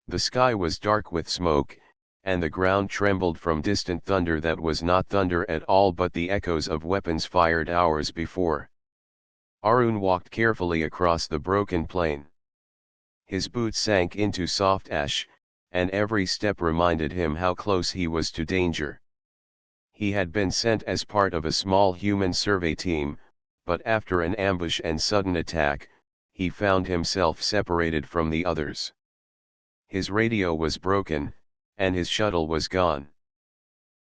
The sky was dark with smoke, and the ground trembled from distant thunder that was not thunder at all but the echoes of weapons fired hours before. Arun walked carefully across the broken plain. His boots sank into soft ash, and every step reminded him how close he was to danger. He had been sent as part of a small human survey team, but after an ambush and sudden attack, he found himself separated from the others. His radio was broken, and his shuttle was gone.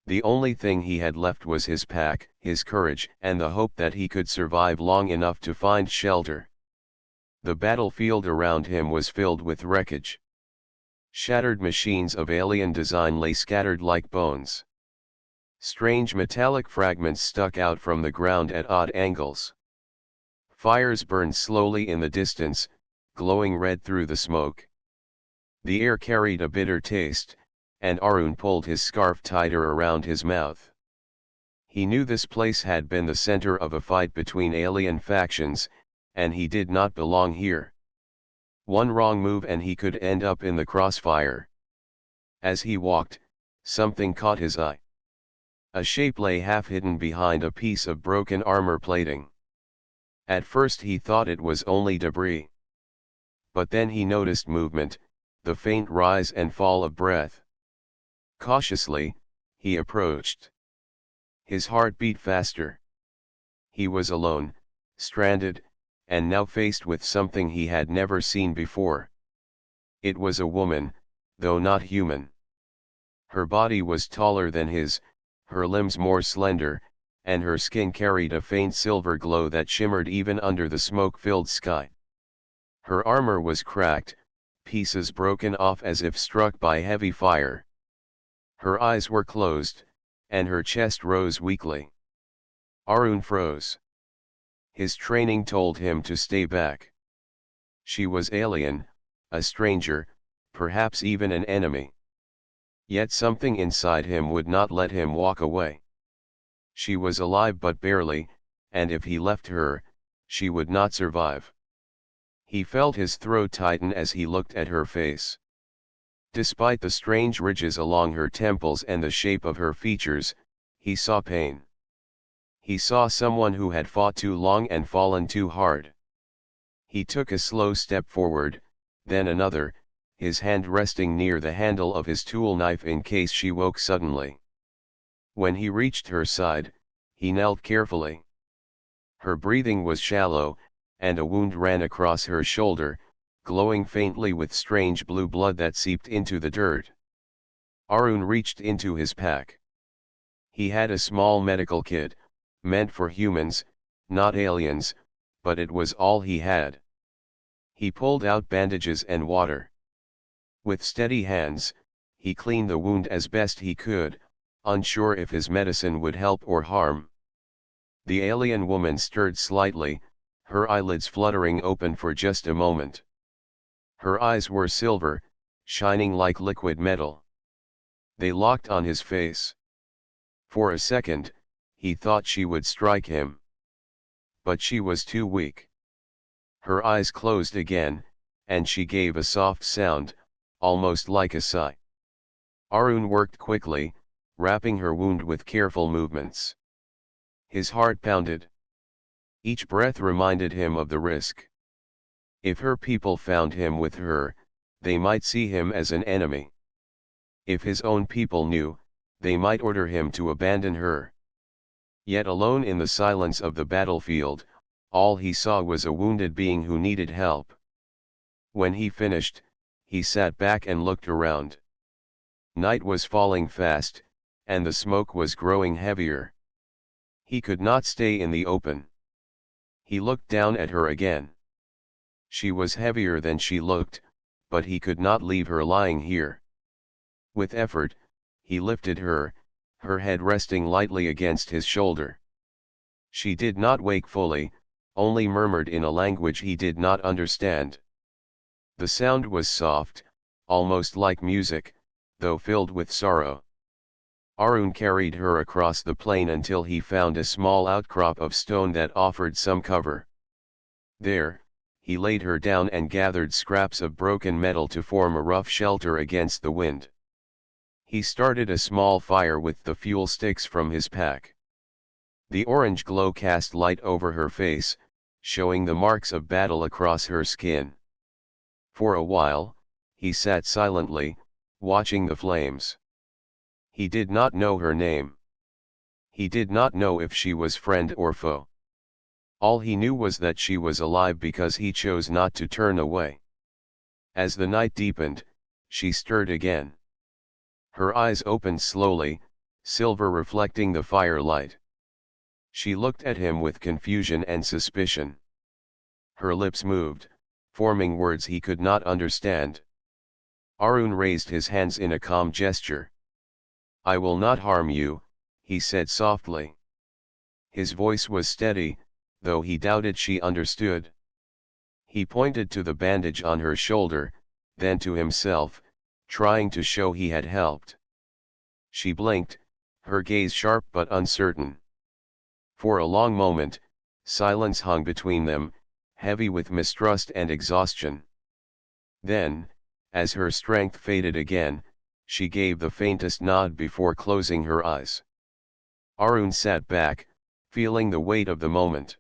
The only thing he had left was his pack, his courage, and the hope that he could survive long enough to find shelter. The battlefield around him was filled with wreckage. Shattered machines of alien design lay scattered like bones. Strange metallic fragments stuck out from the ground at odd angles. Fires burned slowly in the distance, glowing red through the smoke. The air carried a bitter taste, and Arun pulled his scarf tighter around his mouth. He knew this place had been the center of a fight between alien factions, and he did not belong here. One wrong move and he could end up in the crossfire. As he walked, something caught his eye. A shape lay half hidden behind a piece of broken armor plating. At first he thought it was only debris. But then he noticed movement, the faint rise and fall of breath. Cautiously, he approached. His heart beat faster. He was alone, stranded, and now faced with something he had never seen before. It was a woman, though not human. Her body was taller than his, her limbs more slender, and her skin carried a faint silver glow that shimmered even under the smoke-filled sky. Her armor was cracked, pieces broken off as if struck by heavy fire. Her eyes were closed, and her chest rose weakly. Arun froze. His training told him to stay back. She was alien, a stranger, perhaps even an enemy. Yet something inside him would not let him walk away. She was alive but barely, and if he left her, she would not survive. He felt his throat tighten as he looked at her face. Despite the strange ridges along her temples and the shape of her features, he saw pain. He saw someone who had fought too long and fallen too hard. He took a slow step forward, then another, his hand resting near the handle of his tool knife in case she woke suddenly. When he reached her side, he knelt carefully. Her breathing was shallow, and a wound ran across her shoulder, glowing faintly with strange blue blood that seeped into the dirt. Arun reached into his pack. He had a small medical kit, meant for humans, not aliens, but it was all he had. He pulled out bandages and water. With steady hands, he cleaned the wound as best he could, unsure if his medicine would help or harm. The alien woman stirred slightly, her eyelids fluttering open for just a moment. Her eyes were silver, shining like liquid metal. They locked on his face. For a second, he thought she would strike him. But she was too weak. Her eyes closed again, and she gave a soft sound, almost like a sigh. Arun worked quickly, wrapping her wound with careful movements. His heart pounded. Each breath reminded him of the risk. If her people found him with her, they might see him as an enemy. If his own people knew, they might order him to abandon her. Yet alone in the silence of the battlefield, all he saw was a wounded being who needed help. When he finished, he sat back and looked around. Night was falling fast, and the smoke was growing heavier. He could not stay in the open. He looked down at her again. She was heavier than she looked, but he could not leave her lying here. With effort, he lifted her, her head resting lightly against his shoulder. She did not wake fully, only murmured in a language he did not understand. The sound was soft, almost like music, though filled with sorrow. Arun carried her across the plain until he found a small outcrop of stone that offered some cover. There, he laid her down and gathered scraps of broken metal to form a rough shelter against the wind. He started a small fire with the fuel sticks from his pack. The orange glow cast light over her face, showing the marks of battle across her skin. For a while, he sat silently, watching the flames. He did not know her name. He did not know if she was friend or foe. All he knew was that she was alive because he chose not to turn away. As the night deepened, she stirred again. Her eyes opened slowly, silver reflecting the firelight. She looked at him with confusion and suspicion. Her lips moved, forming words he could not understand. Arun raised his hands in a calm gesture. "I will not harm you," he said softly. His voice was steady, though he doubted she understood. He pointed to the bandage on her shoulder, then to himself, trying to show he had helped. She blinked, her gaze sharp but uncertain. For a long moment, silence hung between them, heavy with mistrust and exhaustion. Then, as her strength faded again, she gave the faintest nod before closing her eyes. Arun sat back, feeling the weight of the moment.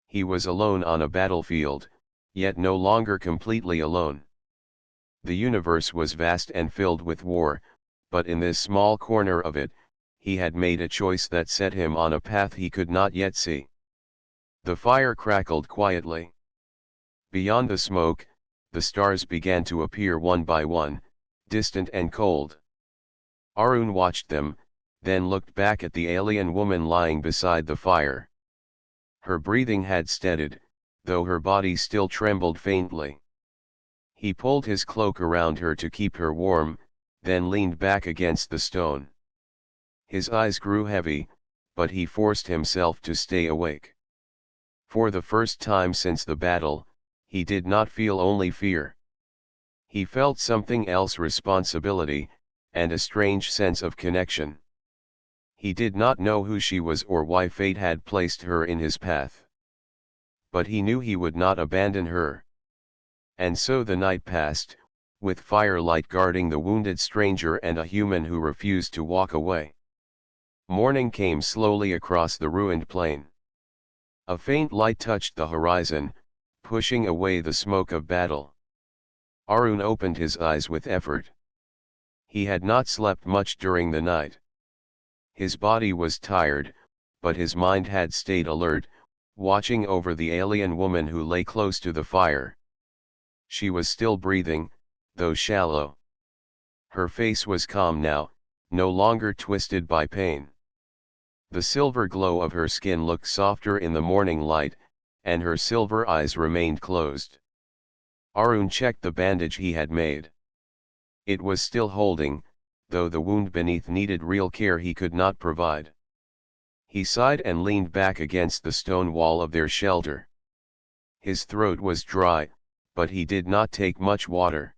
He was alone on a battlefield, yet no longer completely alone. The universe was vast and filled with war, but in this small corner of it, he had made a choice that set him on a path he could not yet see. The fire crackled quietly. Beyond the smoke, the stars began to appear one by one, distant and cold. Arun watched them, then looked back at the alien woman lying beside the fire. Her breathing had steadied, though her body still trembled faintly. He pulled his cloak around her to keep her warm, then leaned back against the stone. His eyes grew heavy, but he forced himself to stay awake. For the first time since the battle, he did not feel only fear. He felt something else: responsibility, and a strange sense of connection. He did not know who she was or why fate had placed her in his path. But he knew he would not abandon her. And so the night passed, with firelight guarding the wounded stranger and a human who refused to walk away. Morning came slowly across the ruined plain. A faint light touched the horizon, pushing away the smoke of battle. Arun opened his eyes with effort. He had not slept much during the night. His body was tired, but his mind had stayed alert, watching over the alien woman who lay close to the fire. She was still breathing, though shallow. Her face was calm now, no longer twisted by pain. The silver glow of her skin looked softer in the morning light, and her silver eyes remained closed. Arun checked the bandage he had made. It was still holding, though the wound beneath needed real care he could not provide. He sighed and leaned back against the stone wall of their shelter. His throat was dry, but he did not take much water.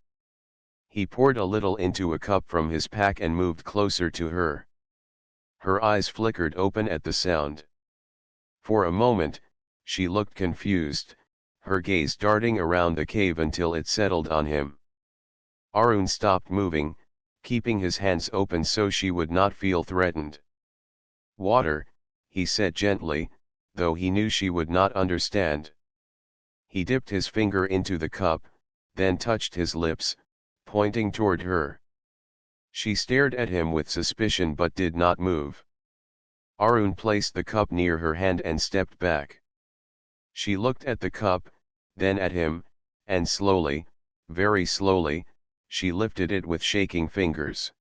He poured a little into a cup from his pack and moved closer to her. Her eyes flickered open at the sound. For a moment, she looked confused, her gaze darting around the cave until it settled on him. Arun stopped moving, keeping his hands open so she would not feel threatened. "Water," he said gently, though he knew she would not understand. He dipped his finger into the cup, then touched his lips, pointing toward her. She stared at him with suspicion but did not move. Arun placed the cup near her hand and stepped back. She looked at the cup, then at him, and slowly, very slowly, she lifted it with shaking fingers.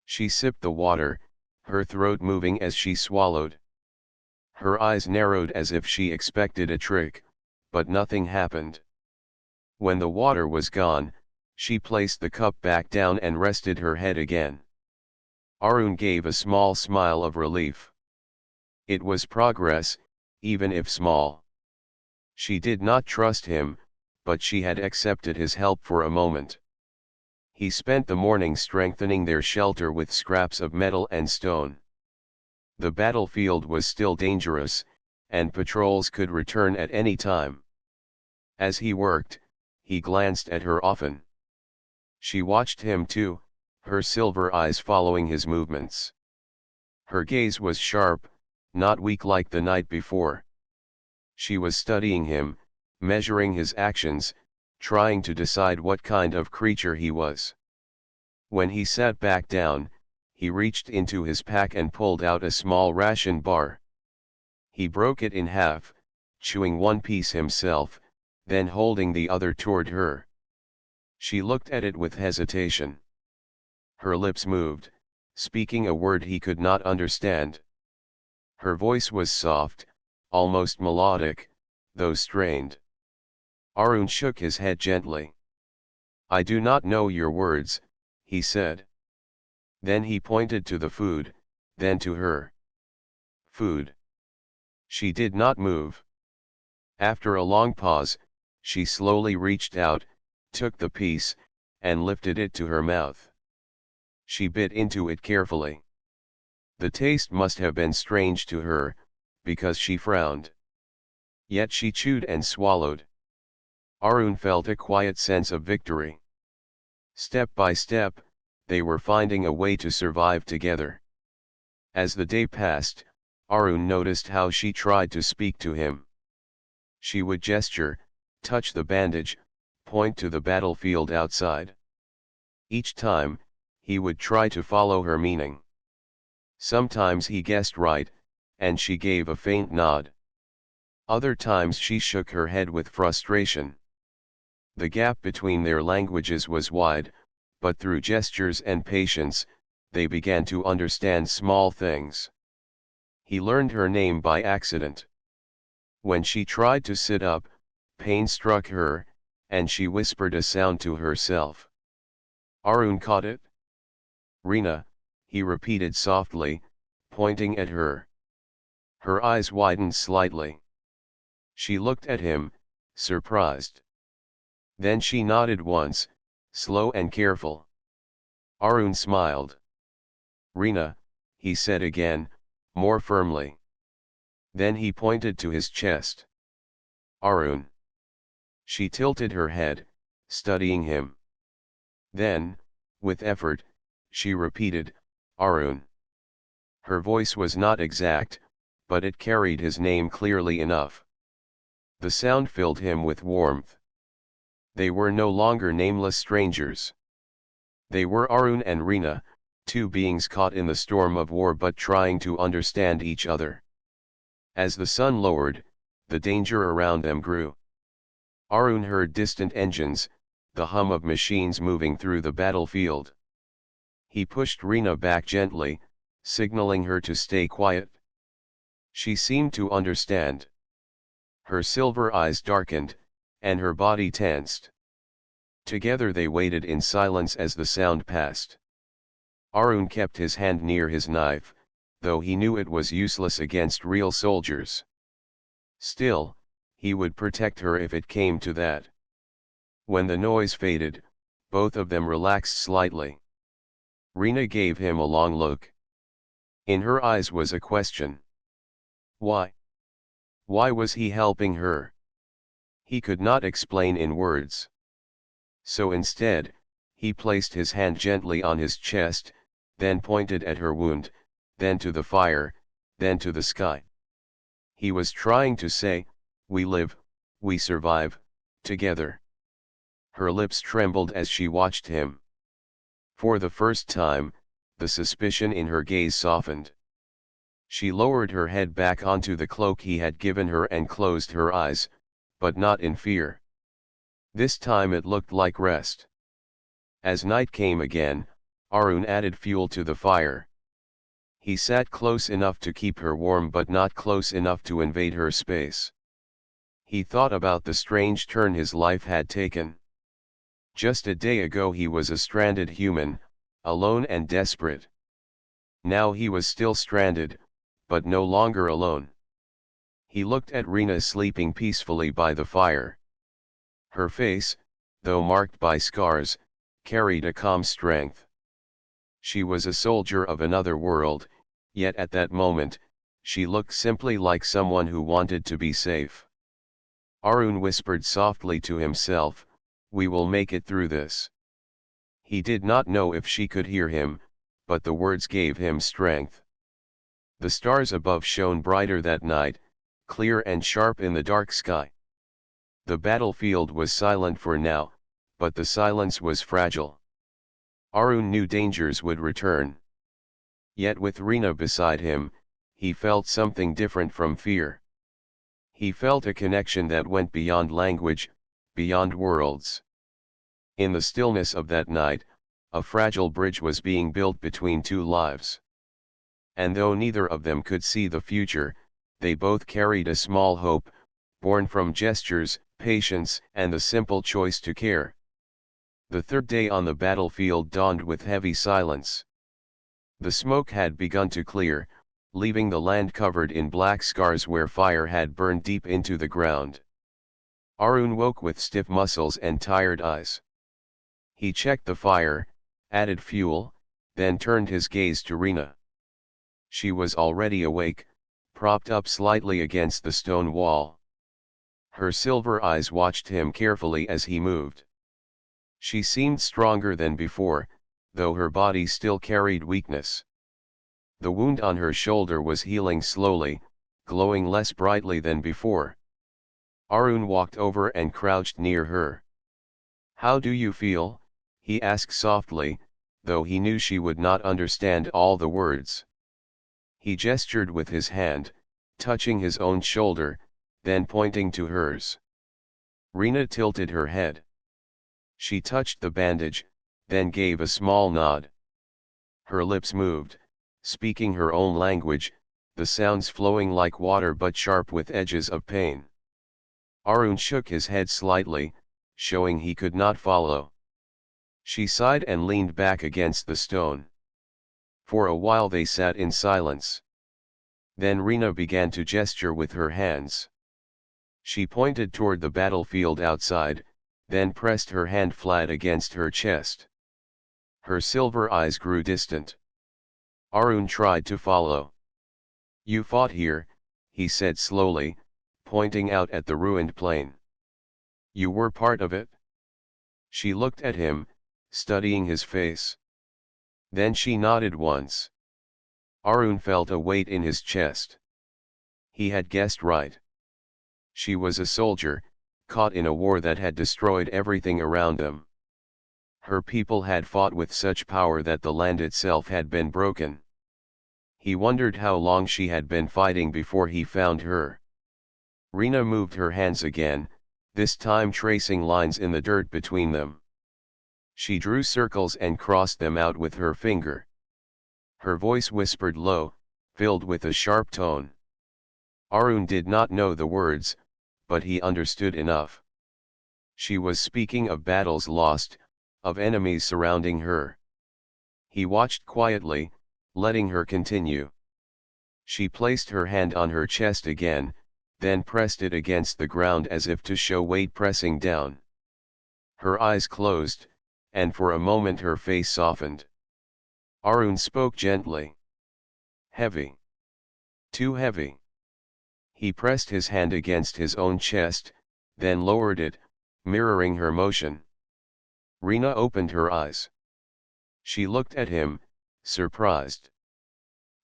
She sipped the water, her throat moving as she swallowed. Her eyes narrowed as if she expected a trick, but nothing happened. When the water was gone, she placed the cup back down and rested her head again. Arun gave a small smile of relief. It was progress, even if small. She did not trust him, but she had accepted his help for a moment. He spent the morning strengthening their shelter with scraps of metal and stone. The battlefield was still dangerous, and patrols could return at any time. As he worked, he glanced at her often. She watched him too, her silver eyes following his movements. Her gaze was sharp, not weak like the night before. She was studying him, measuring his actions, trying to decide what kind of creature he was. When he sat back down, he reached into his pack and pulled out a small ration bar. He broke it in half, chewing one piece himself, then holding the other toward her. She looked at it with hesitation. Her lips moved, speaking a word he could not understand. Her voice was soft, almost melodic, though strained. Arun shook his head gently. "I do not know your words," he said. Then he pointed to the food, then to her. "Food." She did not move. After a long pause, she slowly reached out, took the piece, and lifted it to her mouth. She bit into it carefully. The taste must have been strange to her, because she frowned. Yet she chewed and swallowed. Arun felt a quiet sense of victory. Step by step, they were finding a way to survive together. As the day passed, Arun noticed how she tried to speak to him. She would gesture, touch the bandage, point to the battlefield outside. Each time, he would try to follow her meaning. Sometimes he guessed right, and she gave a faint nod. Other times she shook her head with frustration. The gap between their languages was wide, but through gestures and patience, they began to understand small things. He learned her name by accident. When she tried to sit up, pain struck her, and she whispered a sound to herself. Arun caught it. "Rena," he repeated softly, pointing at her. Her eyes widened slightly. She looked at him, surprised. Then she nodded once, slow and careful. Arun smiled. "Rena," he said again, more firmly. Then he pointed to his chest. "Arun." She tilted her head, studying him. Then, with effort, she repeated, "Arun." Her voice was not exact, but it carried his name clearly enough. The sound filled him with warmth. They were no longer nameless strangers. They were Arun and Rena, two beings caught in the storm of war but trying to understand each other. As the sun lowered, the danger around them grew. Arun heard distant engines, the hum of machines moving through the battlefield. He pushed Rena back gently, signaling her to stay quiet. She seemed to understand. Her silver eyes darkened, and her body tensed. Together they waited in silence as the sound passed. Arun kept his hand near his knife, though he knew it was useless against real soldiers. Still, he would protect her if it came to that. When the noise faded, both of them relaxed slightly. Rena gave him a long look. In her eyes was a question. Why? Why was he helping her? He could not explain in words. So instead, he placed his hand gently on his chest, then pointed at her wound, then to the fire, then to the sky. He was trying to say, "We live, we survive, together." Her lips trembled as she watched him. For the first time, the suspicion in her gaze softened. She lowered her head back onto the cloak he had given her and closed her eyes, but not in fear. This time it looked like rest. As night came again, Arun added fuel to the fire. He sat close enough to keep her warm but not close enough to invade her space. He thought about the strange turn his life had taken. Just a day ago he was a stranded human, alone and desperate. Now he was still stranded, but no longer alone. He looked at Rena sleeping peacefully by the fire. Her face, though marked by scars, carried a calm strength. She was a soldier of another world, yet at that moment, she looked simply like someone who wanted to be safe. Arun whispered softly to himself, "We will make it through this." He did not know if she could hear him, but the words gave him strength. The stars above shone brighter that night, clear and sharp in the dark sky. The battlefield was silent for now, but the silence was fragile. Arun knew dangers would return. Yet with Rina beside him, he felt something different from fear. He felt a connection that went beyond language, beyond worlds. In the stillness of that night, a fragile bridge was being built between two lives. And though neither of them could see the future, they both carried a small hope, born from gestures, patience, and the simple choice to care. The third day on the battlefield dawned with heavy silence. The smoke had begun to clear, leaving the land covered in black scars where fire had burned deep into the ground. Arun woke with stiff muscles and tired eyes. He checked the fire, added fuel, then turned his gaze to Rina. She was already awake, propped up slightly against the stone wall. Her silver eyes watched him carefully as he moved. She seemed stronger than before, though her body still carried weakness. The wound on her shoulder was healing slowly, glowing less brightly than before. Arun walked over and crouched near her. "How do you feel?" he asked softly, though he knew she would not understand all the words. He gestured with his hand, touching his own shoulder, then pointing to hers. Rina tilted her head. She touched the bandage, then gave a small nod. Her lips moved, speaking her own language, the sounds flowing like water but sharp with edges of pain. Arun shook his head slightly, showing he could not follow. She sighed and leaned back against the stone. For a while they sat in silence. Then Rina began to gesture with her hands. She pointed toward the battlefield outside, then pressed her hand flat against her chest. Her silver eyes grew distant. Arun tried to follow. "You fought here," he said slowly, pointing out at the ruined plain. "You were part of it?" She looked at him, studying his face. Then she nodded once. Arun felt a weight in his chest. He had guessed right. She was a soldier, caught in a war that had destroyed everything around them. Her people had fought with such power that the land itself had been broken. He wondered how long she had been fighting before he found her. Rina moved her hands again, this time tracing lines in the dirt between them. She drew circles and crossed them out with her finger. Her voice whispered low, filled with a sharp tone. Arun did not know the words, but he understood enough. She was speaking of battles lost, of enemies surrounding her. He watched quietly, letting her continue. She placed her hand on her chest again, then pressed it against the ground as if to show weight pressing down. Her eyes closed, and for a moment her face softened. Arun spoke gently. "Heavy. Too heavy." He pressed his hand against his own chest, then lowered it, mirroring her motion. Rina opened her eyes. She looked at him, surprised.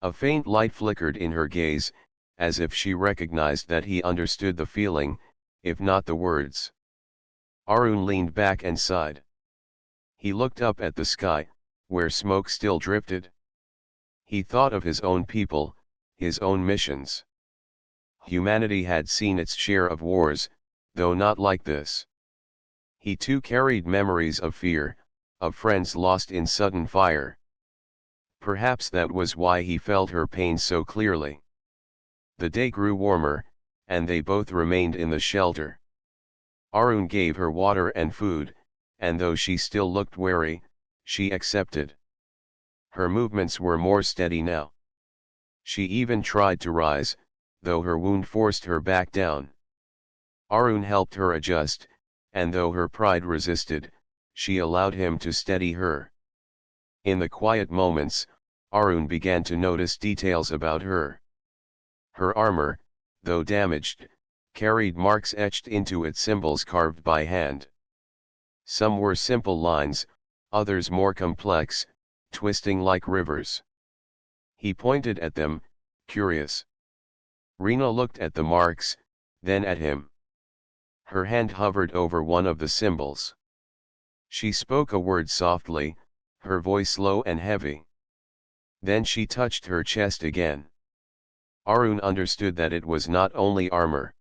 A faint light flickered in her gaze, as if she recognized that he understood the feeling, if not the words. Arun leaned back and sighed. He looked up at the sky, where smoke still drifted. He thought of his own people, his own missions. Humanity had seen its share of wars, though not like this. He too carried memories of fear, of friends lost in sudden fire. Perhaps that was why he felt her pain so clearly. The day grew warmer, and they both remained in the shelter. Arun gave her water and food, and though she still looked wary, she accepted. Her movements were more steady now. She even tried to rise, though her wound forced her back down. Arun helped her adjust, and though her pride resisted, she allowed him to steady her. In the quiet moments, Arun began to notice details about her. Her armor, though damaged, carried marks etched into it, symbols carved by hand. Some were simple lines, others more complex, twisting like rivers. He pointed at them, curious. Rena looked at the marks, then at him. Her hand hovered over one of the symbols. She spoke a word softly, her voice low and heavy. Then she touched her chest again. Arun understood that it was not only armor.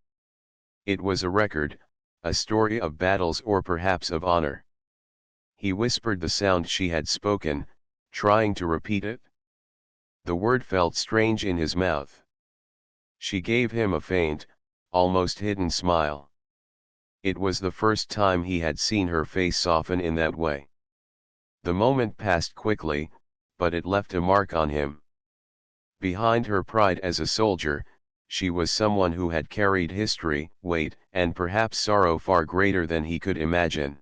It was a record, a story of battles or perhaps of honor. He whispered the sound she had spoken, trying to repeat it. The word felt strange in his mouth. She gave him a faint, almost hidden smile. It was the first time he had seen her face soften in that way. The moment passed quickly, but it left a mark on him. Behind her pride as a soldier, she was someone who had carried history, weight, and perhaps sorrow far greater than he could imagine.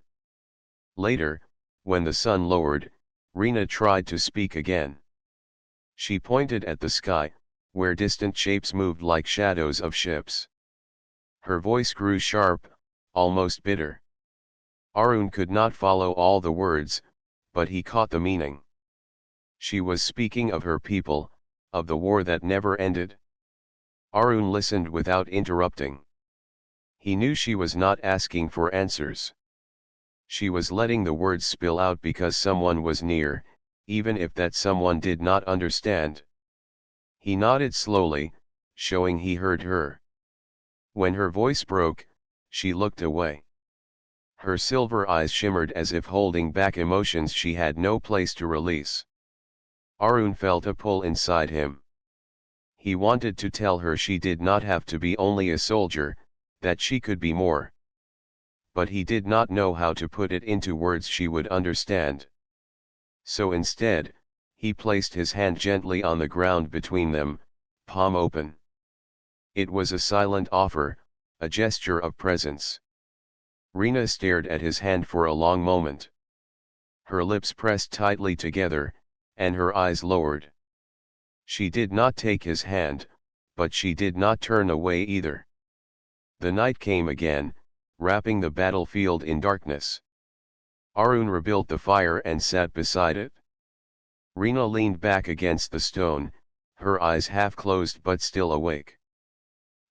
Later, when the sun lowered, Rena tried to speak again. She pointed at the sky, where distant shapes moved like shadows of ships. Her voice grew sharp, almost bitter. Arun could not follow all the words, but he caught the meaning. She was speaking of her people, of the war that never ended. Arun listened without interrupting. He knew she was not asking for answers. She was letting the words spill out because someone was near, even if that someone did not understand. He nodded slowly, showing he heard her. When her voice broke, she looked away. Her silver eyes shimmered as if holding back emotions she had no place to release. Arun felt a pull inside him. He wanted to tell her she did not have to be only a soldier, that she could be more. But he did not know how to put it into words she would understand. So instead, he placed his hand gently on the ground between them, palm open. It was a silent offer, a gesture of presence. Rena stared at his hand for a long moment. Her lips pressed tightly together, and her eyes lowered. She did not take his hand, but she did not turn away either. The night came again, wrapping the battlefield in darkness. Arun rebuilt the fire and sat beside it. Rena leaned back against the stone, her eyes half closed but still awake.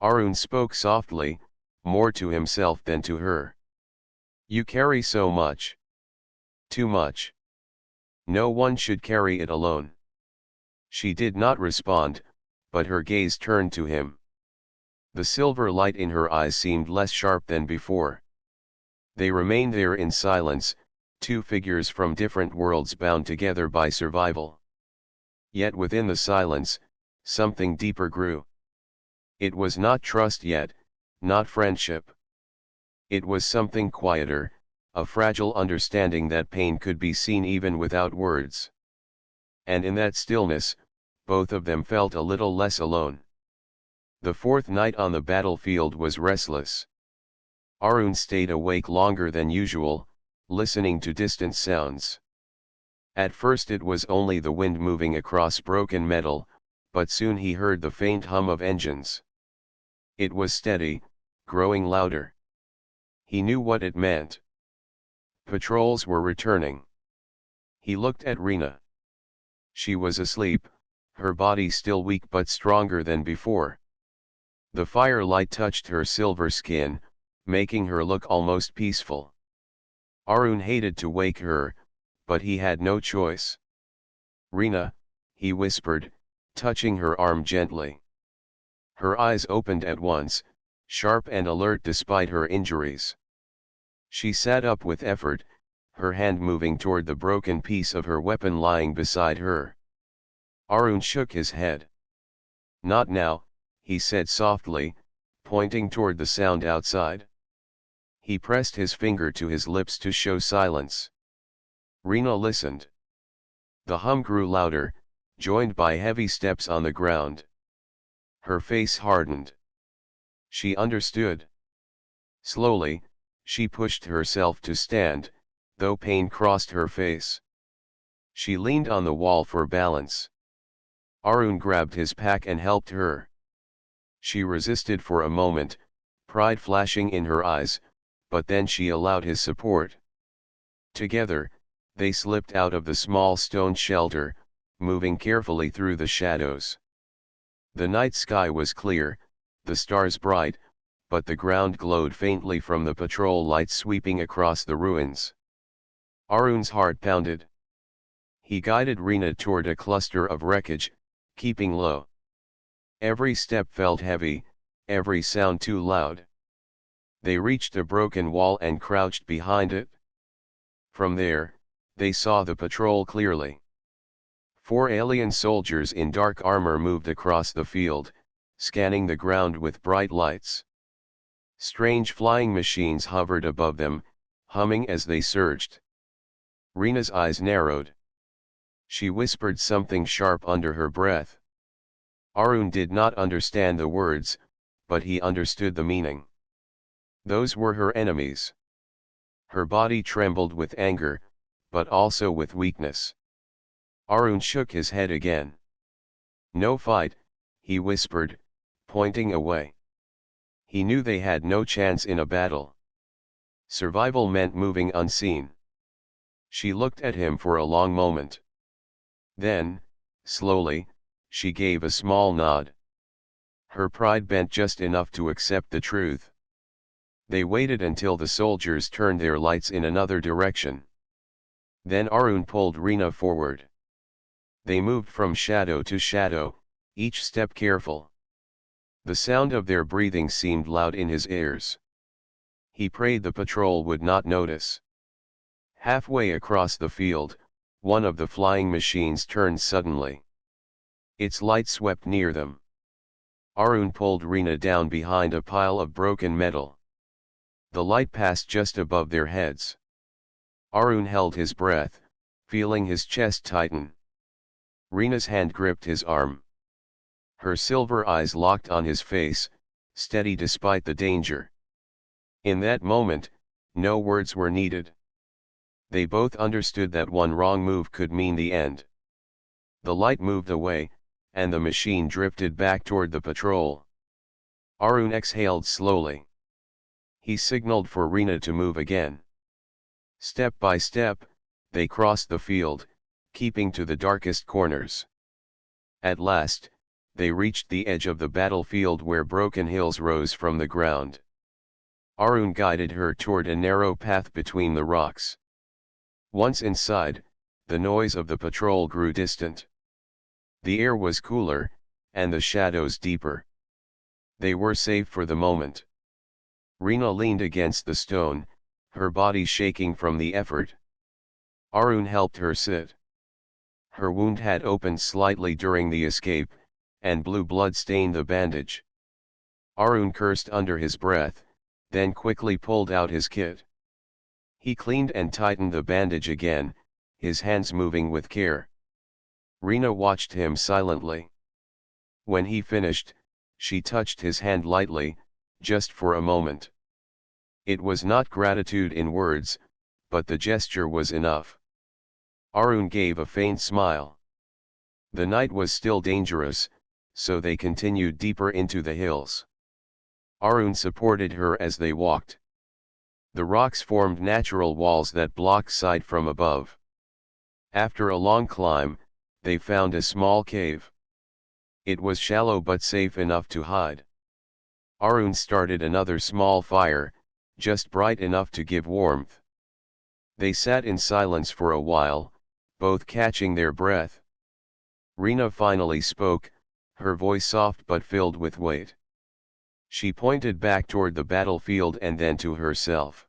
Arun spoke softly, more to himself than to her. "You carry so much. Too much. No one should carry it alone." She did not respond, but her gaze turned to him. The silver light in her eyes seemed less sharp than before. They remained there in silence, two figures from different worlds bound together by survival. Yet within the silence, something deeper grew. It was not trust yet, not friendship. It was something quieter, a fragile understanding that pain could be seen even without words. And in that stillness, both of them felt a little less alone. The fourth night on the battlefield was restless. Arun stayed awake longer than usual, listening to distant sounds. At first it was only the wind moving across broken metal, but soon he heard the faint hum of engines. It was steady, growing louder. He knew what it meant. Patrols were returning. He looked at Rena. She was asleep, her body still weak but stronger than before. The firelight touched her silver skin, making her look almost peaceful. Arun hated to wake her, but he had no choice. "Rena," he whispered, touching her arm gently. Her eyes opened at once, sharp and alert despite her injuries. She sat up with effort, her hand moving toward the broken piece of her weapon lying beside her. Arun shook his head. "Not now," he said softly, pointing toward the sound outside. He pressed his finger to his lips to show silence. Rena listened. The hum grew louder, joined by heavy steps on the ground. Her face hardened. She understood. Slowly, she pushed herself to stand, though pain crossed her face. She leaned on the wall for balance. Arun grabbed his pack and helped her. She resisted for a moment, pride flashing in her eyes, but then she allowed his support. Together, they slipped out of the small stone shelter, moving carefully through the shadows. The night sky was clear, the stars bright, but the ground glowed faintly from the patrol lights sweeping across the ruins. Arun's heart pounded. He guided Rina toward a cluster of wreckage, keeping low. Every step felt heavy, every sound too loud. They reached a broken wall and crouched behind it. From there, they saw the patrol clearly. 4 alien soldiers in dark armor moved across the field, scanning the ground with bright lights. Strange flying machines hovered above them, humming as they surged. Rina's eyes narrowed. She whispered something sharp under her breath. Arun did not understand the words, but he understood the meaning. Those were her enemies. Her body trembled with anger, but also with weakness. Arun shook his head again. "No fight," he whispered, pointing away. He knew they had no chance in a battle. Survival meant moving unseen. She looked at him for a long moment. Then, slowly, she gave a small nod. Her pride bent just enough to accept the truth. They waited until the soldiers turned their lights in another direction. Then Arun pulled Rina forward. They moved from shadow to shadow, each step careful. The sound of their breathing seemed loud in his ears. He prayed the patrol would not notice. Halfway across the field, one of the flying machines turned suddenly. Its light swept near them. Arun pulled Rina down behind a pile of broken metal. The light passed just above their heads. Arun held his breath, feeling his chest tighten. Rina's hand gripped his arm. Her silver eyes locked on his face, steady despite the danger. In that moment, no words were needed. They both understood that one wrong move could mean the end. The light moved away, and the machine drifted back toward the patrol. Arun exhaled slowly. He signaled for Rina to move again. Step by step, they crossed the field, keeping to the darkest corners. At last, they reached the edge of the battlefield where broken hills rose from the ground. Arun guided her toward a narrow path between the rocks. Once inside, the noise of the patrol grew distant. The air was cooler, and the shadows deeper. They were safe for the moment. Rina leaned against the stone, her body shaking from the effort. Arun helped her sit. Her wound had opened slightly during the escape, and blue blood stained the bandage. Arun cursed under his breath, then quickly pulled out his kit. He cleaned and tightened the bandage again, his hands moving with care. Rina watched him silently. When he finished, she touched his hand lightly, just for a moment. It was not gratitude in words, but the gesture was enough. Arun gave a faint smile. The night was still dangerous, so they continued deeper into the hills. Arun supported her as they walked. The rocks formed natural walls that blocked sight from above. After a long climb, they found a small cave. It was shallow but safe enough to hide. Arun started another small fire, just bright enough to give warmth. They sat in silence for a while, both catching their breath. Rina finally spoke, her voice soft but filled with weight. She pointed back toward the battlefield and then to herself.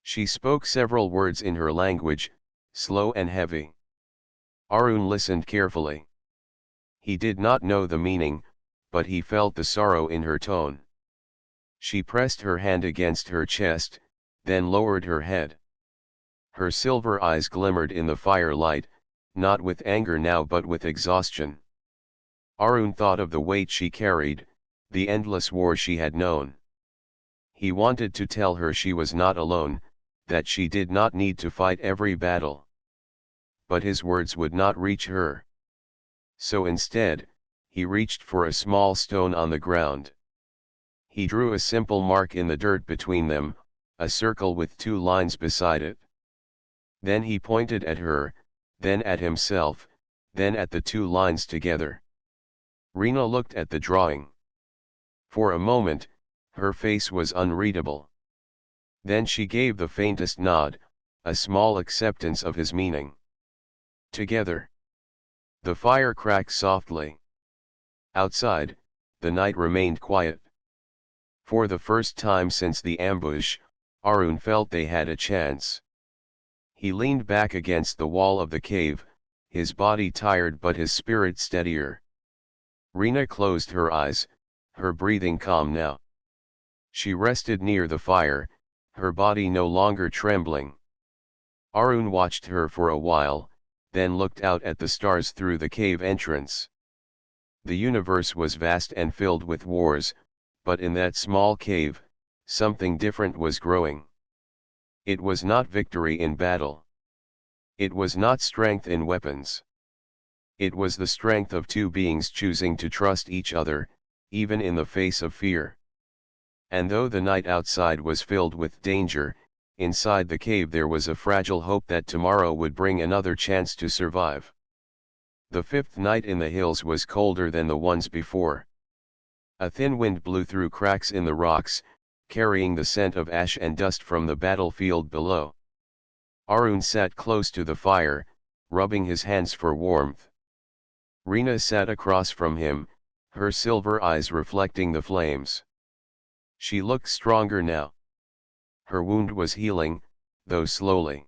She spoke several words in her language, slow and heavy. Arun listened carefully. He did not know the meaning, but he felt the sorrow in her tone. She pressed her hand against her chest, then lowered her head. Her silver eyes glimmered in the firelight, not with anger now but with exhaustion. Arun thought of the weight she carried, the endless war she had known. He wanted to tell her she was not alone, that she did not need to fight every battle. But his words would not reach her. So instead, he reached for a small stone on the ground. He drew a simple mark in the dirt between them, a circle with 2 lines beside it. Then he pointed at her, then at himself, then at the 2 lines together. Rena looked at the drawing. For a moment, her face was unreadable. Then she gave the faintest nod, a small acceptance of his meaning. Together. The fire cracked softly. Outside, the night remained quiet. For the first time since the ambush, Arun felt they had a chance. He leaned back against the wall of the cave, his body tired but his spirit steadier. Rena closed her eyes, her breathing calm now. She rested near the fire, her body no longer trembling. Arun watched her for a while, then looked out at the stars through the cave entrance. The universe was vast and filled with wars, but in that small cave, something different was growing. It was not victory in battle. It was not strength in weapons. It was the strength of 2 beings choosing to trust each other, even in the face of fear. And though the night outside was filled with danger, inside the cave there was a fragile hope that tomorrow would bring another chance to survive. The 5th night in the hills was colder than the ones before. A thin wind blew through cracks in the rocks, carrying the scent of ash and dust from the battlefield below. Arun sat close to the fire, rubbing his hands for warmth. Rena sat across from him, her silver eyes reflecting the flames. She looked stronger now. Her wound was healing, though slowly.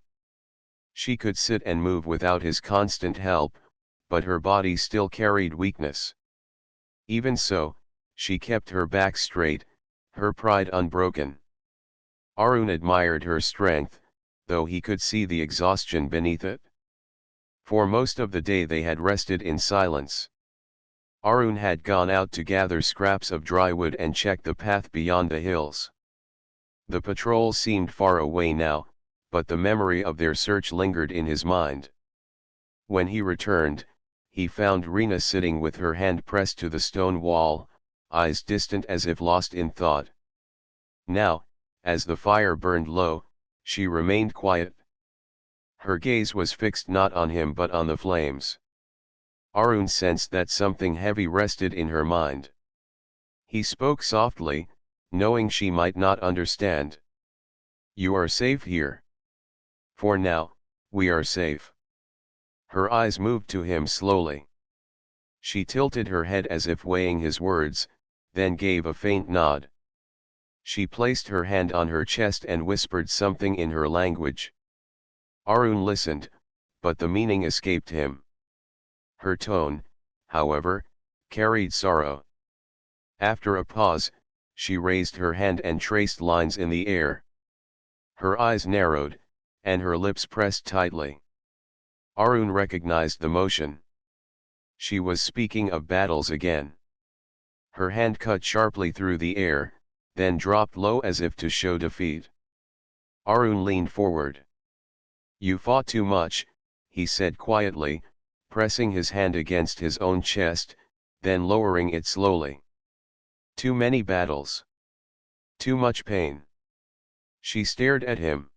She could sit and move without his constant help, but her body still carried weakness. Even so, she kept her back straight, her pride unbroken. Arun admired her strength, though he could see the exhaustion beneath it. For most of the day they had rested in silence. Arun had gone out to gather scraps of dry wood and check the path beyond the hills. The patrol seemed far away now, but the memory of their search lingered in his mind. When he returned, he found Rena sitting with her hand pressed to the stone wall, eyes distant as if lost in thought. Now, as the fire burned low, she remained quiet. Her gaze was fixed not on him but on the flames. Arun sensed that something heavy rested in her mind. He spoke softly, knowing she might not understand. "You are safe here. For now, we are safe." Her eyes moved to him slowly. She tilted her head as if weighing his words, then gave a faint nod. She placed her hand on her chest and whispered something in her language. Arun listened, but the meaning escaped him. Her tone, however, carried sorrow. After a pause, she raised her hand and traced lines in the air. Her eyes narrowed, and her lips pressed tightly. Arun recognized the motion. She was speaking of battles again. Her hand cut sharply through the air, then dropped low as if to show defeat. Arun leaned forward. "You fought too much," he said quietly, pressing his hand against his own chest, then lowering it slowly. "Too many battles. Too much pain." She stared at him.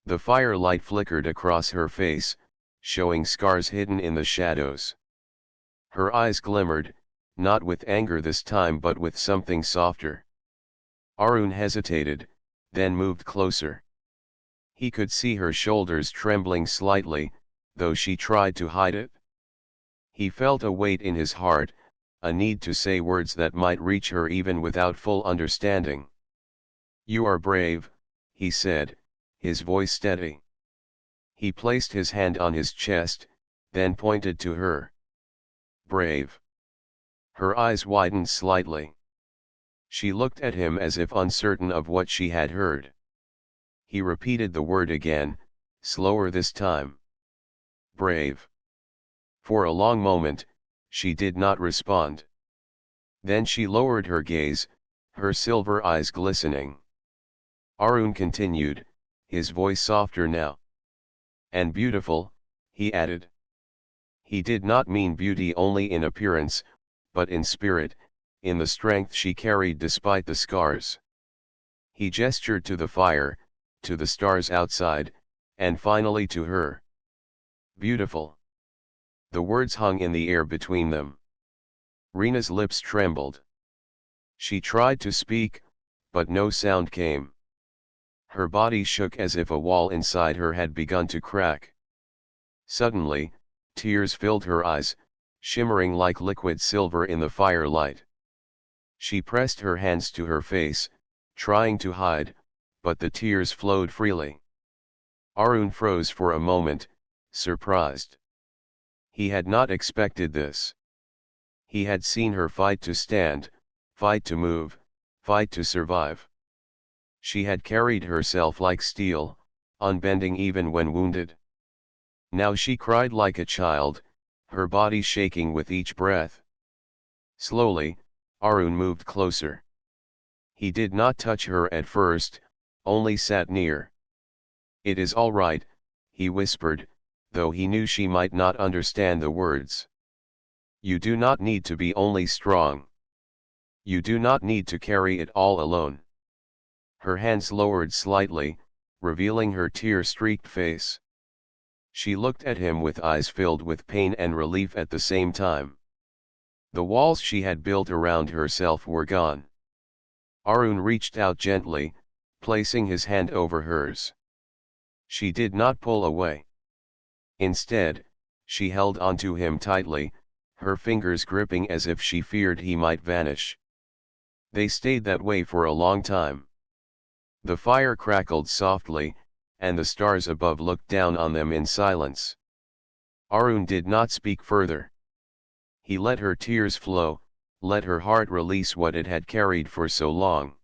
The firelight flickered across her face, showing scars hidden in the shadows. Her eyes glimmered, not with anger this time but with something softer. Arun hesitated, then moved closer. He could see her shoulders trembling slightly, though she tried to hide it. He felt a weight in his heart, a need to say words that might reach her even without full understanding. "You are brave," he said, his voice steady. He placed his hand on his chest, then pointed to her. "Brave." Her eyes widened slightly. She looked at him as if uncertain of what she had heard. He repeated the word again, slower this time. "Brave." For a long moment, she did not respond. Then she lowered her gaze, her silver eyes glistening. Arun continued, his voice softer now. "And beautiful," he added. He did not mean beauty only in appearance, but in spirit, in the strength she carried despite the scars. He gestured to the fire, to the stars outside, and finally to her. Beautiful. The words hung in the air between them. Rena's lips trembled. She tried to speak, but no sound came. Her body shook as if a wall inside her had begun to crack. Suddenly, tears filled her eyes, shimmering like liquid silver in the firelight. She pressed her hands to her face, trying to hide, but the tears flowed freely. Arun froze for a moment, surprised. He had not expected this. He had seen her fight to stand, fight to move, fight to survive. She had carried herself like steel, unbending even when wounded. Now she cried like a child, her body shaking with each breath. Slowly, Arun moved closer. He did not touch her at first, only sat near. "It is all right," he whispered, though he knew she might not understand the words. "You do not need to be only strong. You do not need to carry it all alone." Her hands lowered slightly, revealing her tear-streaked face. She looked at him with eyes filled with pain and relief at the same time. The walls she had built around herself were gone. Arun reached out gently, placing his hand over hers. She did not pull away. Instead, she held onto him tightly, her fingers gripping as if she feared he might vanish. They stayed that way for a long time. The fire crackled softly, and the stars above looked down on them in silence. Arun did not speak further. He let her tears flow, let her heart release what it had carried for so long.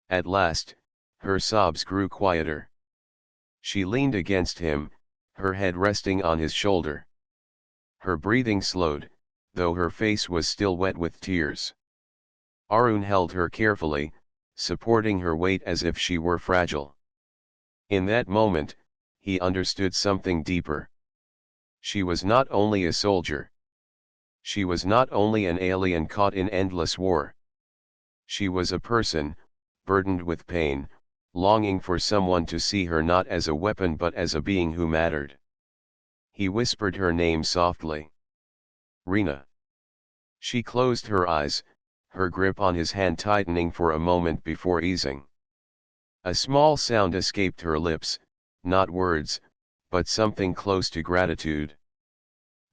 At last, her sobs grew quieter. She leaned against him, her head resting on his shoulder. Her breathing slowed, though her face was still wet with tears. Arun held her carefully, supporting her weight as if she were fragile. In that moment, he understood something deeper. She was not only a soldier. She was not only an alien caught in endless war. She was a person, burdened with pain, longing for someone to see her not as a weapon but as a being who mattered. He whispered her name softly. "Rena." She closed her eyes, her grip on his hand tightening for a moment before easing. A small sound escaped her lips, not words, but something close to gratitude.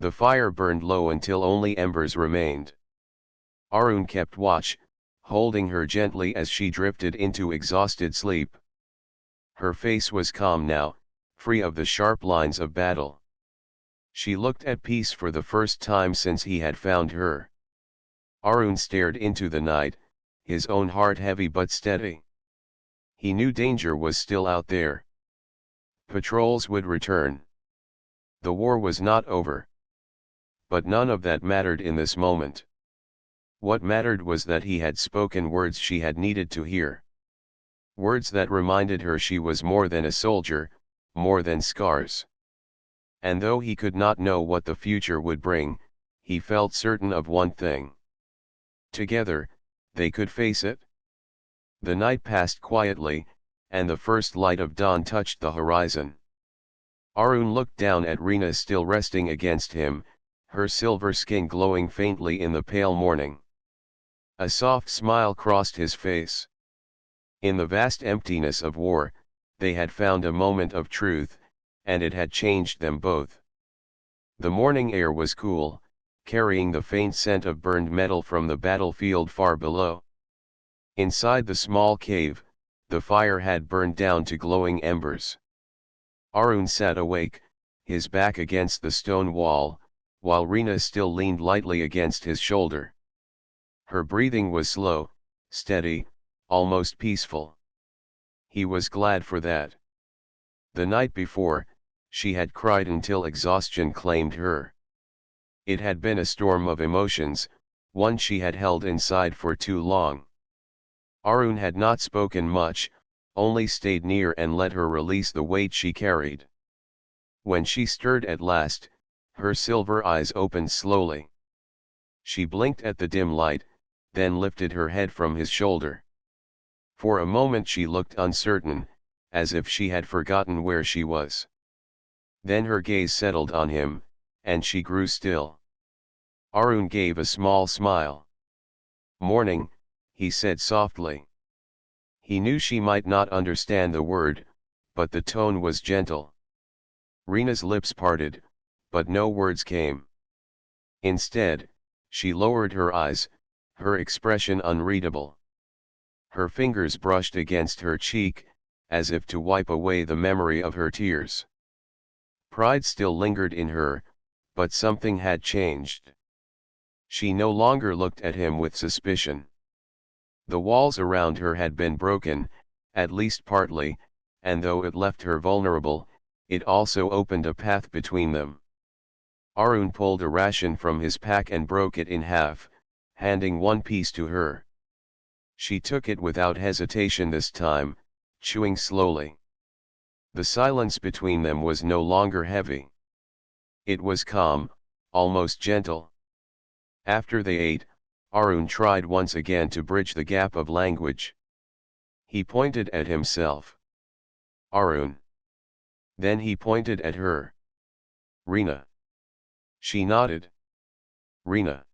The fire burned low until only embers remained. Arun kept watch, holding her gently as she drifted into exhausted sleep. Her face was calm now, free of the sharp lines of battle. She looked at peace for the first time since he had found her. Arun stared into the night, his own heart heavy but steady. He knew danger was still out there. Patrols would return. The war was not over. But none of that mattered in this moment. What mattered was that he had spoken words she had needed to hear. Words that reminded her she was more than a soldier, more than scars. And though he could not know what the future would bring, he felt certain of one thing. Together, they could face it. The night passed quietly, and the first light of dawn touched the horizon. Arun looked down at Rena still resting against him, her silver skin glowing faintly in the pale morning. A soft smile crossed his face. In the vast emptiness of war, they had found a moment of truth, and it had changed them both. The morning air was cool, carrying the faint scent of burned metal from the battlefield far below. Inside the small cave, the fire had burned down to glowing embers. Arun sat awake, his back against the stone wall, while Rena still leaned lightly against his shoulder. Her breathing was slow, steady, almost peaceful. He was glad for that. The night before, she had cried until exhaustion claimed her. It had been a storm of emotions, one she had held inside for too long. Arun had not spoken much, only stayed near and let her release the weight she carried. When she stirred at last, her silver eyes opened slowly. She blinked at the dim light, then lifted her head from his shoulder. For a moment she looked uncertain, as if she had forgotten where she was. Then her gaze settled on him, and she grew still. Arun gave a small smile. "Morning," he said softly. He knew she might not understand the word, but the tone was gentle. Rina's lips parted, but no words came. Instead, she lowered her eyes, her expression unreadable. Her fingers brushed against her cheek, as if to wipe away the memory of her tears. Pride still lingered in her, but something had changed. She no longer looked at him with suspicion. The walls around her had been broken, at least partly, and though it left her vulnerable, it also opened a path between them. Arun pulled a ration from his pack and broke it in half, handing one piece to her. She took it without hesitation this time, chewing slowly. The silence between them was no longer heavy. It was calm, almost gentle. After they ate, Arun tried once again to bridge the gap of language. He pointed at himself. "Arun." Then he pointed at her. "Rina." She nodded. "Rina."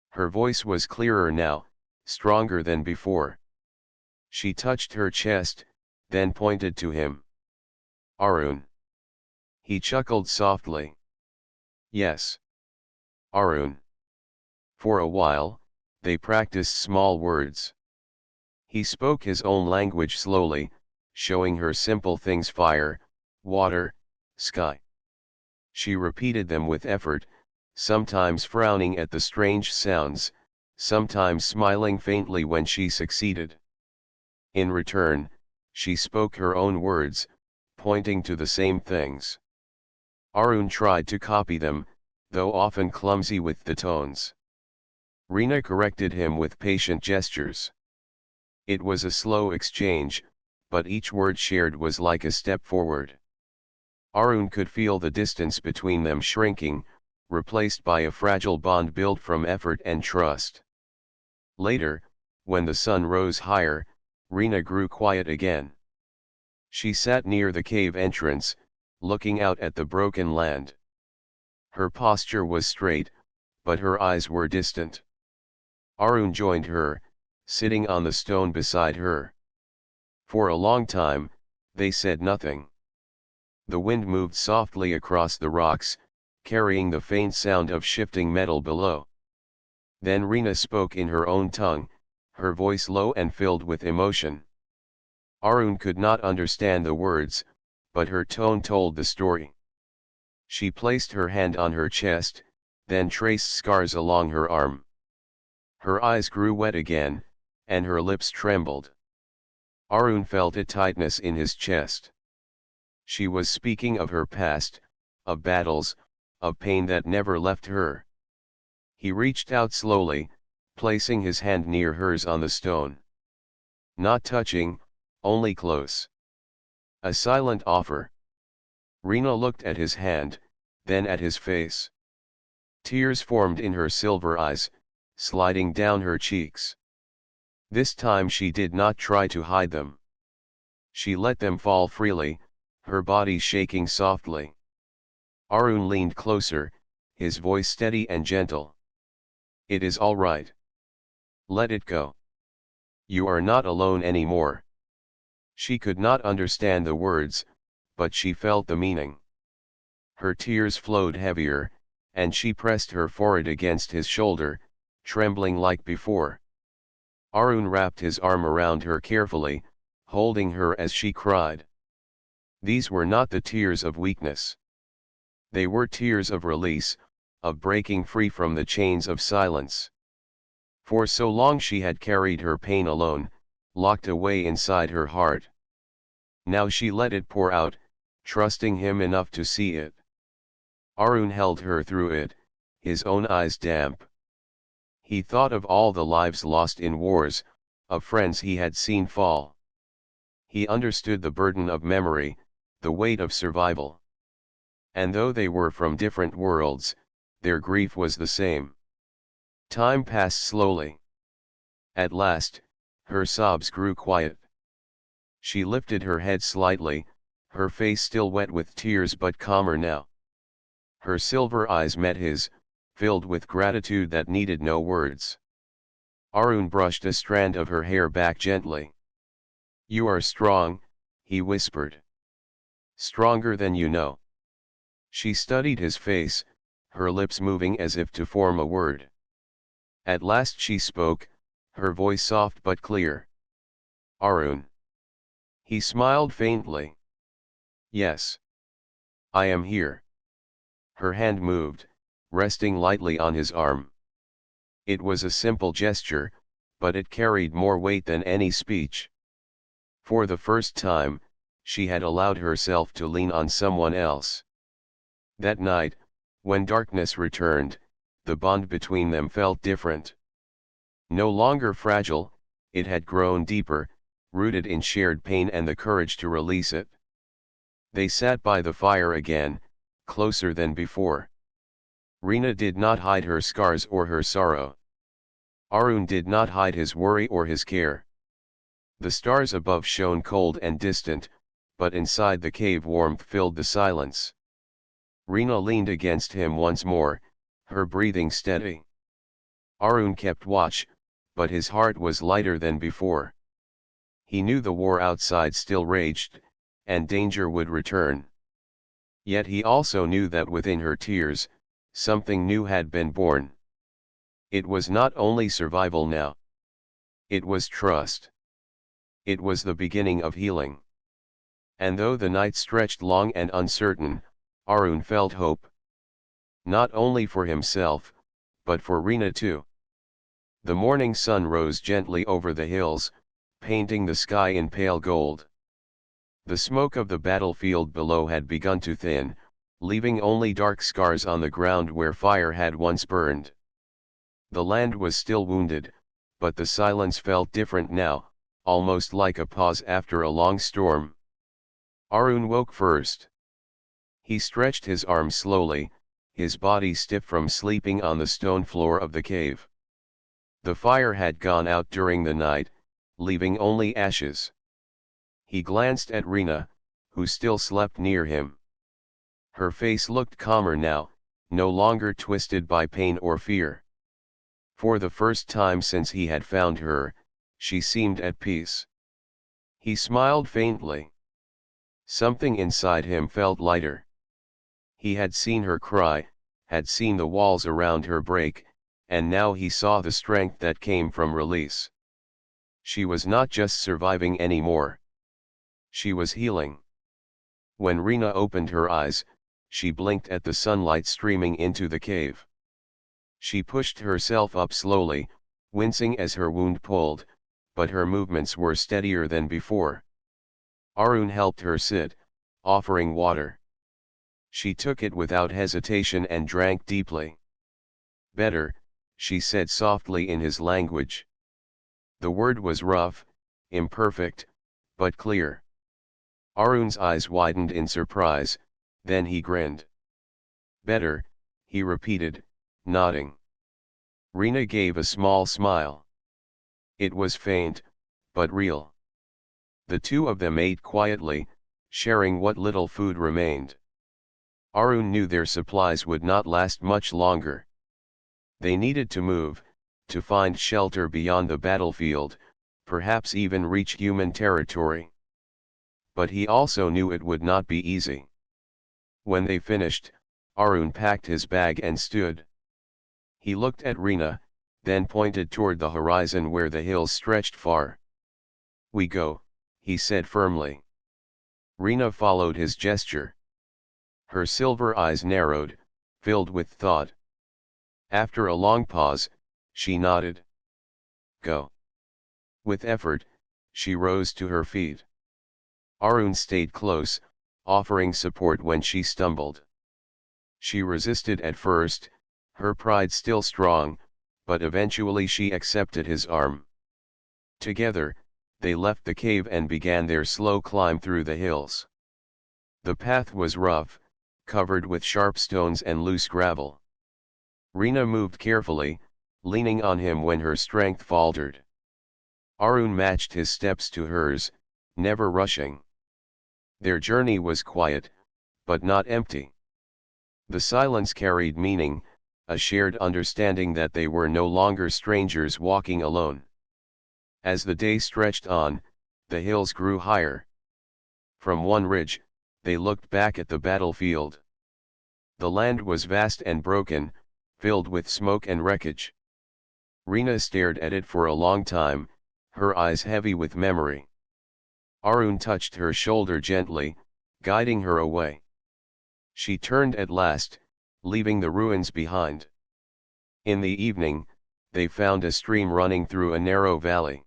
Her voice was clearer now, stronger than before. She touched her chest, then pointed to him. "Arun." He chuckled softly. "Yes. Arun." For a while, they practiced small words. He spoke his own language slowly, showing her simple things: fire, water, sky. She repeated them with effort, sometimes frowning at the strange sounds, sometimes smiling faintly when she succeeded. In return, she spoke her own words, pointing to the same things. Arun tried to copy them, though often clumsy with the tones. Rina corrected him with patient gestures. It was a slow exchange, but each word shared was like a step forward. Arun could feel the distance between them shrinking, replaced by a fragile bond built from effort and trust. Later, when the sun rose higher, Rina grew quiet again. She sat near the cave entrance, looking out at the broken land. Her posture was straight, but her eyes were distant. Arun joined her, sitting on the stone beside her. For a long time, they said nothing. The wind moved softly across the rocks, carrying the faint sound of shifting metal below. Then Rina spoke in her own tongue, her voice low and filled with emotion. Arun could not understand the words, but her tone told the story. She placed her hand on her chest, then traced scars along her arm. Her eyes grew wet again, and her lips trembled. Arun felt a tightness in his chest. She was speaking of her past, of battles, of pain that never left her. He reached out slowly, placing his hand near hers on the stone. Not touching, only close. A silent offer. Rina looked at his hand, then at his face. Tears formed in her silver eyes, sliding down her cheeks. This time she did not try to hide them. She let them fall freely, her body shaking softly. Arun leaned closer, his voice steady and gentle. "It is all right. Let it go. You are not alone anymore." She could not understand the words, but she felt the meaning. Her tears flowed heavier, and she pressed her forehead against his shoulder, trembling like before. Arun wrapped his arm around her carefully, holding her as she cried. These were not the tears of weakness. They were tears of release, of breaking free from the chains of silence. For so long she had carried her pain alone, locked away inside her heart. Now she let it pour out, trusting him enough to see it. Arun held her through it, his own eyes damp. He thought of all the lives lost in wars, of friends he had seen fall. He understood the burden of memory, the weight of survival. And though they were from different worlds, their grief was the same. Time passed slowly. At last, her sobs grew quiet. She lifted her head slightly, her face still wet with tears but calmer now. Her silver eyes met his, filled with gratitude that needed no words. Arun brushed a strand of her hair back gently. "You are strong," he whispered. "Stronger than you know." She studied his face, her lips moving as if to form a word. At last she spoke, her voice soft but clear. "Arun." He smiled faintly. "Yes. I am here." Her hand moved, resting lightly on his arm. It was a simple gesture, but it carried more weight than any speech. For the first time, she had allowed herself to lean on someone else. That night, when darkness returned, the bond between them felt different. No longer fragile, it had grown deeper, rooted in shared pain and the courage to release it. They sat by the fire again, closer than before. Rina did not hide her scars or her sorrow. Arun did not hide his worry or his care. The stars above shone cold and distant, but inside the cave warmth filled the silence. Rina leaned against him once more, her breathing steady. Arun kept watch, but his heart was lighter than before. He knew the war outside still raged, and danger would return. Yet he also knew that within her tears, something new had been born. It was not only survival now. It was trust. It was the beginning of healing. And though the night stretched long and uncertain, Arun felt hope. Not only for himself, but for Rina too. The morning sun rose gently over the hills, painting the sky in pale gold. The smoke of the battlefield below had begun to thin, leaving only dark scars on the ground where fire had once burned. The land was still wounded, but the silence felt different now, almost like a pause after a long storm. Arun woke first. He stretched his arms slowly, his body stiff from sleeping on the stone floor of the cave. The fire had gone out during the night, leaving only ashes. He glanced at Rina, who still slept near him. Her face looked calmer now, no longer twisted by pain or fear. For the first time since he had found her, she seemed at peace. He smiled faintly. Something inside him felt lighter. He had seen her cry, had seen the walls around her break, and now he saw the strength that came from release. She was not just surviving anymore. She was healing. When Rina opened her eyes, she blinked at the sunlight streaming into the cave. She pushed herself up slowly, wincing as her wound pulled, but her movements were steadier than before. Arun helped her sit, offering water. She took it without hesitation and drank deeply. "Better," she said softly in his language. The word was rough, imperfect, but clear. Arun's eyes widened in surprise, then he grinned. "Better," he repeated, nodding. Rina gave a small smile. It was faint, but real. The two of them ate quietly, sharing what little food remained. Arun knew their supplies would not last much longer. They needed to move, to find shelter beyond the battlefield, perhaps even reach human territory. But he also knew it would not be easy. When they finished, Arun packed his bag and stood. He looked at Rina, then pointed toward the horizon where the hills stretched far. "We go," he said firmly. Rina followed his gesture. Her silver eyes narrowed, filled with thought. After a long pause, she nodded. "Go." With effort, she rose to her feet. Arun stayed close, offering support when she stumbled. She resisted at first, her pride still strong, but eventually she accepted his arm. Together, they left the cave and began their slow climb through the hills. The path was rough, covered with sharp stones and loose gravel. Rina moved carefully, leaning on him when her strength faltered. Arun matched his steps to hers, never rushing. Their journey was quiet, but not empty. The silence carried meaning, a shared understanding that they were no longer strangers walking alone. As the day stretched on, the hills grew higher. From one ridge, they looked back at the battlefield. The land was vast and broken, filled with smoke and wreckage. Rina stared at it for a long time, her eyes heavy with memory. Arun touched her shoulder gently, guiding her away. She turned at last, leaving the ruins behind. In the evening, they found a stream running through a narrow valley.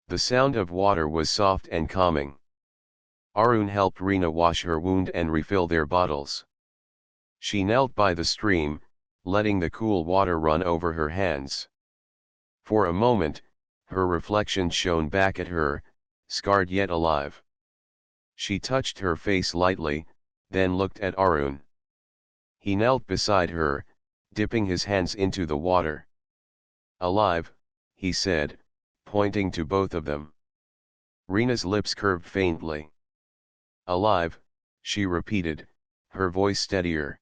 The sound of water was soft and calming. Arun helped Rina wash her wound and refill their bottles. She knelt by the stream, letting the cool water run over her hands. For a moment, her reflection shone back at her, scarred yet alive. She touched her face lightly, then looked at Arun. He knelt beside her, dipping his hands into the water. "Alive," he said, pointing to both of them. Rina's lips curved faintly. "Alive," she repeated, her voice steadier.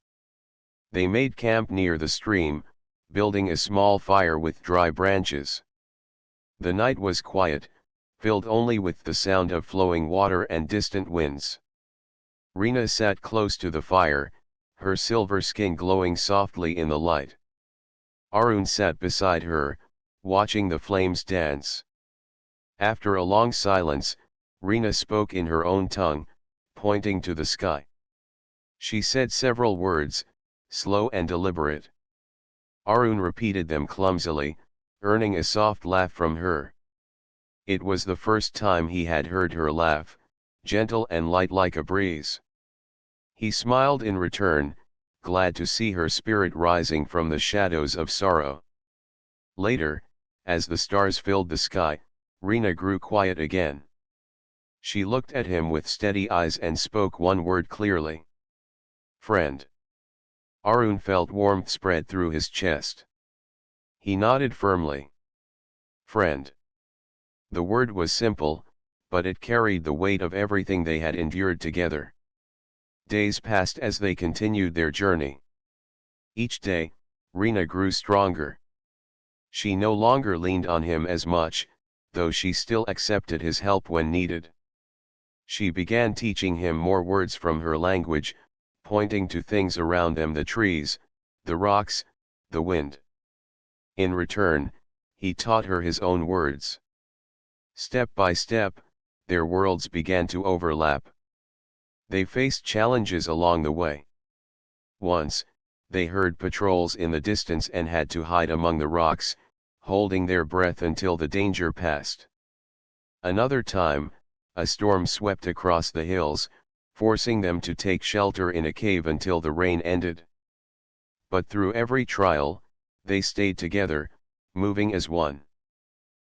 They made camp near the stream, building a small fire with dry branches. The night was quiet, filled only with the sound of flowing water and distant winds. Rina sat close to the fire, her silver skin glowing softly in the light. Arun sat beside her, watching the flames dance. After a long silence, Rina spoke in her own tongue, pointing to the sky. She said several words, slow and deliberate. Arun repeated them clumsily, earning a soft laugh from her. It was the first time he had heard her laugh, gentle and light like a breeze. He smiled in return, glad to see her spirit rising from the shadows of sorrow. Later, as the stars filled the sky, Rina grew quiet again. She looked at him with steady eyes and spoke one word clearly. "Friend." Arun felt warmth spread through his chest. He nodded firmly. "Friend." The word was simple, but it carried the weight of everything they had endured together. Days passed as they continued their journey. Each day, Rina grew stronger. She no longer leaned on him as much, though she still accepted his help when needed. She began teaching him more words from her language, pointing to things around them: the trees, the rocks, the wind. In return, he taught her his own words. Step by step, their worlds began to overlap. They faced challenges along the way. Once, they heard patrols in the distance and had to hide among the rocks, holding their breath until the danger passed. Another time, a storm swept across the hills, forcing them to take shelter in a cave until the rain ended. But through every trial, they stayed together, moving as one.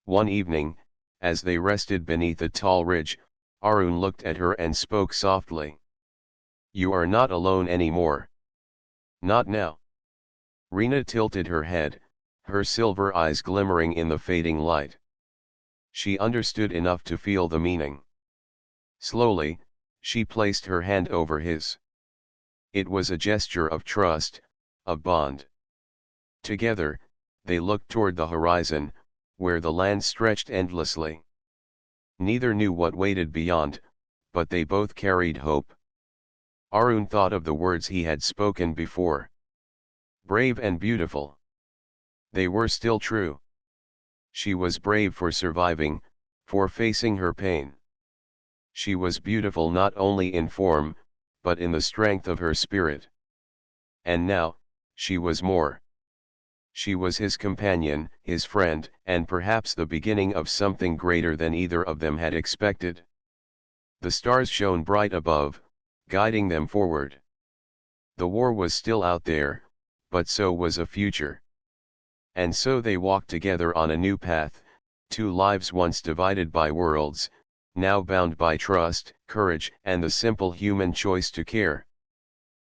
One evening, as they rested beneath a tall ridge, Arun looked at her and spoke softly. "You are not alone anymore. Not now." Rina tilted her head, her silver eyes glimmering in the fading light. She understood enough to feel the meaning. Slowly, she placed her hand over his. It was a gesture of trust, of bond. Together, they looked toward the horizon, where the land stretched endlessly. Neither knew what waited beyond, but they both carried hope. Arun thought of the words he had spoken before. Brave and beautiful. They were still true. She was brave for surviving, for facing her pain. She was beautiful not only in form, but in the strength of her spirit. And now, she was more. She was his companion, his friend, and perhaps the beginning of something greater than either of them had expected. The stars shone bright above, guiding them forward. The war was still out there, but so was a future. And so they walked together on a new path, two lives once divided by worlds, now bound by trust, courage, and the simple human choice to care.